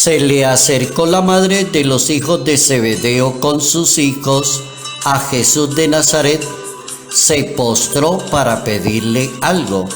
Se le acercó la madre de los hijos de Zebedeo con sus hijos a Jesús de Nazaret, se postró para pedirle algo.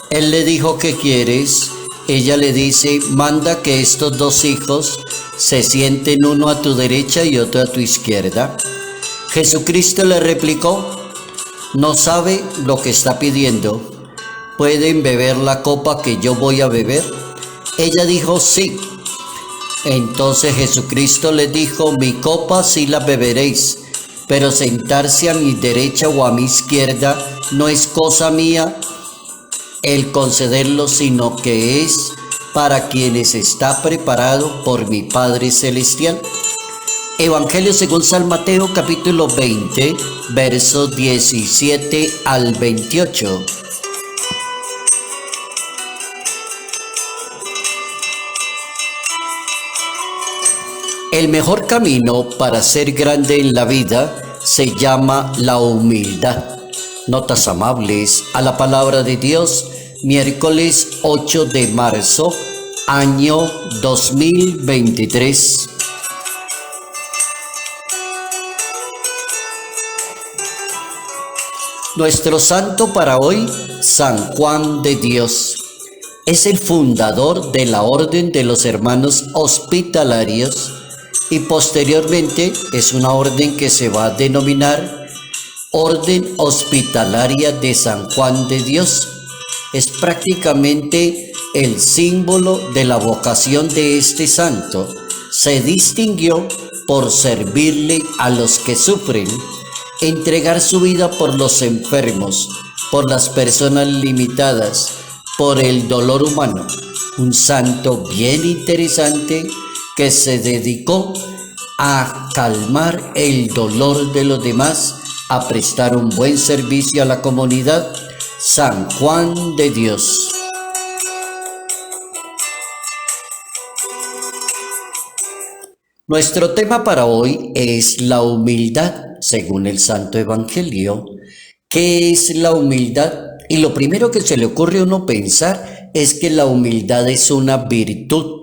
Él le dijo: ¿qué quieres? Ella le dice: manda que estos dos hijos se sienten, uno a tu derecha y otro a tu izquierda. Jesucristo le replicó: no sabe lo que está pidiendo. ¿Pueden beber la copa que yo voy a beber? Ella dijo: sí. Entonces Jesucristo le dijo: mi copa sí la beberéis, pero sentarse a mi derecha o a mi izquierda no es cosa mía el concederlo, sino que es para quienes está preparado por mi Padre Celestial. Evangelio según San Mateo, capítulo 20, versos 17 al 28. El mejor camino para ser grande en la vida se llama la humildad. Notas amables a la palabra de Dios, miércoles 8 de marzo, año 2023. Nuestro santo para hoy, San Juan de Dios. Es el fundador de la Orden de los Hermanos Hospitalarios y posteriormente es una orden que se va a denominar Orden Hospitalaria de San Juan de Dios. Es prácticamente el símbolo de la vocación de este santo. Se distinguió por servirle a los que sufren, entregar su vida por los enfermos, por las personas limitadas, por el dolor humano. Un santo bien interesante que se dedicó a calmar el dolor de los demás, a prestar un buen servicio a la comunidad. San Juan de Dios. Nuestro tema para hoy es la humildad, según el Santo Evangelio. ¿Qué es la humildad? Y lo primero que se le ocurre a uno pensar es que la humildad es una virtud.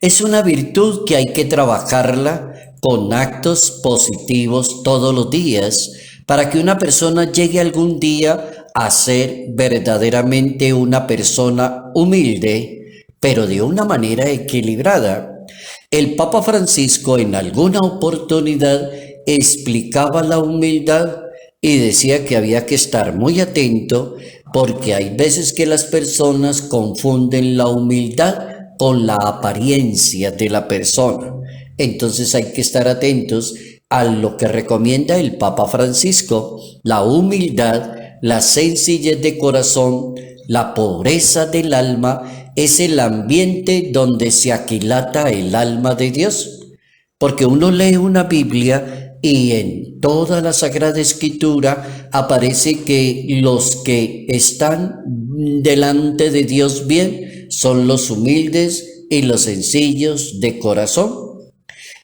Es una virtud que hay que trabajarla con actos positivos todos los días para que una persona llegue algún día a ser verdaderamente una persona humilde, pero de una manera equilibrada. El Papa Francisco en alguna oportunidad explicaba la humildad y decía que había que estar muy atento porque hay veces que las personas confunden la humildad con la apariencia de la persona. Entonces hay que estar atentos a lo que recomienda el Papa Francisco: la humildad, la sencillez de corazón, la pobreza del alma, es el ambiente donde se aquilata el alma de Dios. Porque uno lee una Biblia y en toda la Sagrada Escritura aparece que los que están delante de Dios bien son los humildes y los sencillos de corazón.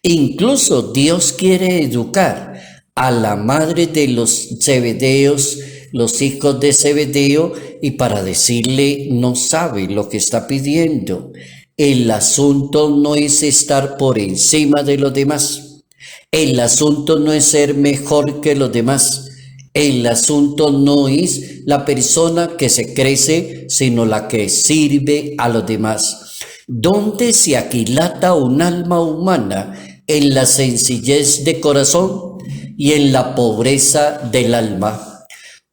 Incluso Dios quiere educar a la madre de los Zebedeos, los hijos de Zebedeo, y para decirle: no sabe lo que está pidiendo. El asunto no es estar por encima de los demás. El asunto no es ser mejor que los demás. El asunto no es la persona que se crece, sino la que sirve a los demás. ¿Dónde se aquilata un alma humana? En la sencillez de corazón y en la pobreza del alma.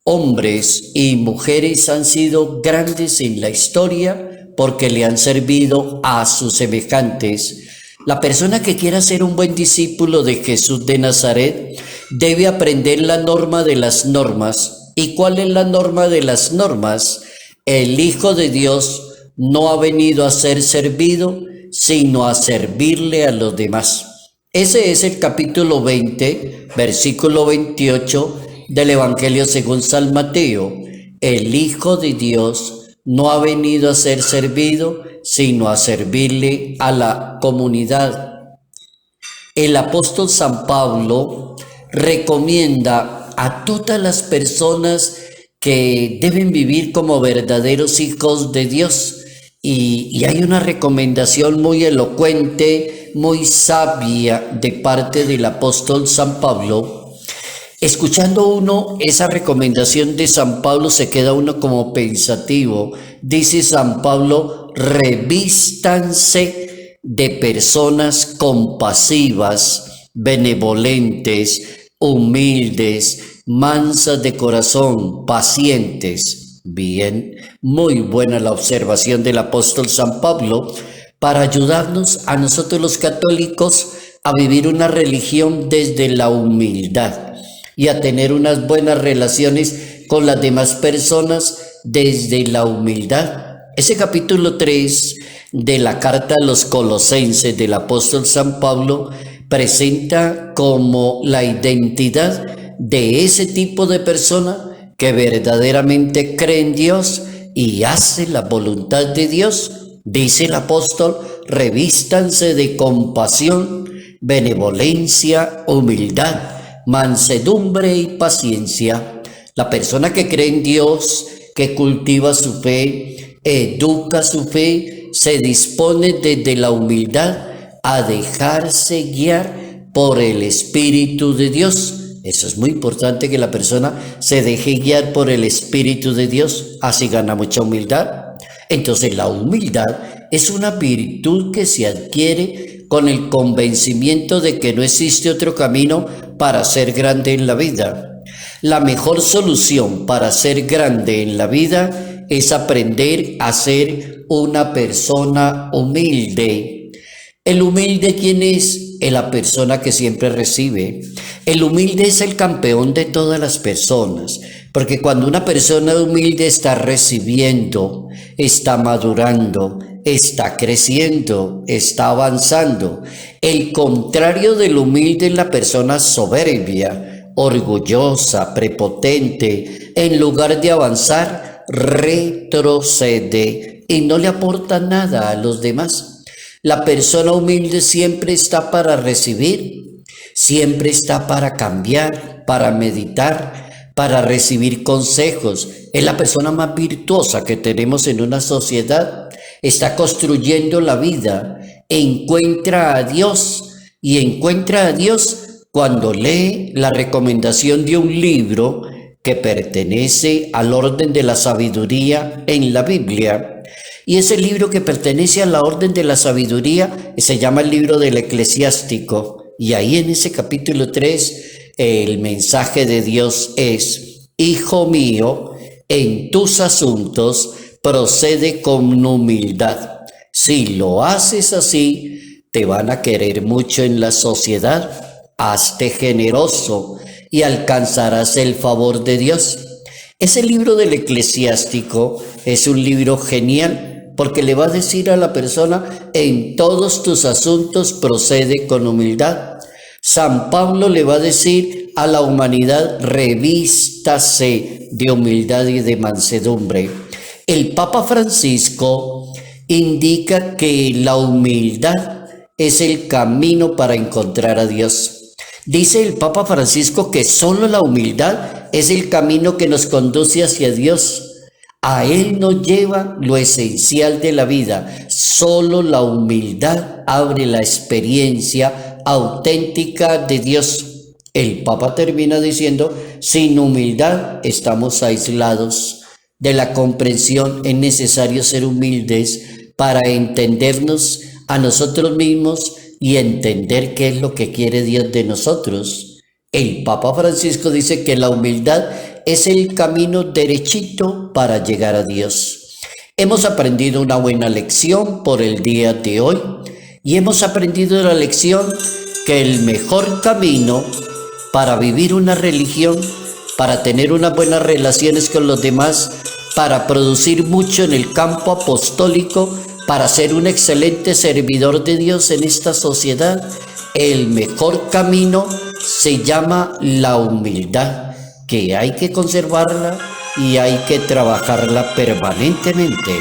Hombres y mujeres han sido grandes en la historia porque le han servido a sus semejantes. La persona que quiera ser un buen discípulo de Jesús de Nazaret debe aprender la norma de las normas. ¿Y cuál es la norma de las normas? El Hijo de Dios no ha venido a ser servido, sino a servirle a los demás. Ese es el capítulo 20, versículo 28 del Evangelio según San Mateo. El Hijo de Dios no ha venido a ser servido, sino a servirle a la comunidad. El apóstol San Pablo recomienda a todas las personas que deben vivir como verdaderos hijos de Dios y hay una recomendación muy elocuente, muy sabia de parte del apóstol San Pablo. Escuchando uno esa recomendación de San Pablo se queda uno como pensativo. Dice San Pablo, revístanse de personas compasivas, benevolentes, humildes, mansas de corazón, pacientes. Bien, muy buena la observación del apóstol San Pablo para ayudarnos a nosotros los católicos a vivir una religión desde la humildad y a tener unas buenas relaciones con las demás personas desde la humildad. Ese capítulo 3 de la carta a los Colosenses del apóstol San Pablo presenta como la identidad de ese tipo de persona que verdaderamente cree en Dios y hace la voluntad de Dios. Dice el apóstol, revístanse de compasión, benevolencia, humildad, mansedumbre y paciencia. La persona que cree en Dios, que cultiva su fe, educa su fe, se dispone desde la humildad a dejarse guiar por el Espíritu de Dios. Eso es muy importante, que la persona se deje guiar por el Espíritu de Dios, así gana mucha humildad. Entonces la humildad es una virtud que se adquiere con el convencimiento de que no existe otro camino para ser grande en la vida. La mejor solución para ser grande en la vida es aprender a ser una persona humilde. El humilde, ¿quién es? Es la persona que siempre recibe. El humilde es el campeón de todas las personas, porque cuando una persona humilde está recibiendo, está madurando, está creciendo, está avanzando. El contrario del humilde es la persona soberbia, orgullosa, prepotente. En lugar de avanzar, retrocede y no le aporta nada a los demás. La persona humilde siempre está para recibir, siempre está para cambiar, para meditar, para recibir consejos. Es la persona más virtuosa que tenemos en una sociedad. Está construyendo la vida, encuentra a Dios y encuentra a Dios cuando lee la recomendación de un libro que pertenece al orden de la sabiduría en la Biblia. Y ese libro que pertenece a la orden de la sabiduría se llama el libro del Eclesiástico. Y ahí en ese capítulo 3 el mensaje de Dios es: Hijo mío, en tus asuntos procede con humildad. Si lo haces así, te van a querer mucho en la sociedad. Hazte generoso y alcanzarás el favor de Dios. Ese libro del Eclesiástico es un libro genial, porque le va a decir a la persona, en todos tus asuntos procede con humildad. San Pablo le va a decir a la humanidad, revístase de humildad y de mansedumbre. El Papa Francisco indica que la humildad es el camino para encontrar a Dios. Dice el Papa Francisco que solo la humildad es el camino que nos conduce hacia Dios. A Él nos lleva lo esencial de la vida. Solo la humildad abre la experiencia auténtica de Dios. El Papa termina diciendo, sin humildad estamos aislados de la comprensión. Es necesario ser humildes para entendernos a nosotros mismos y entender qué es lo que quiere Dios de nosotros. El Papa Francisco dice que la humildad es el camino derechito para llegar a Dios. Hemos aprendido una buena lección por el día de hoy y hemos aprendido la lección que el mejor camino para vivir una religión, para tener unas buenas relaciones con los demás, para producir mucho en el campo apostólico, para ser un excelente servidor de Dios en esta sociedad, el mejor camino se llama la humildad, que hay que conservarla y hay que trabajarla permanentemente.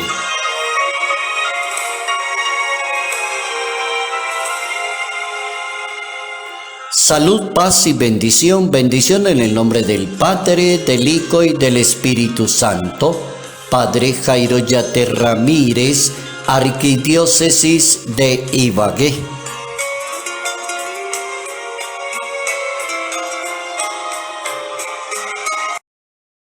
Salud, paz y bendición. Bendición en el nombre del Padre, del Hijo y del Espíritu Santo. Padre Jairo Yate Ramírez, Arquidiócesis de Ibagué.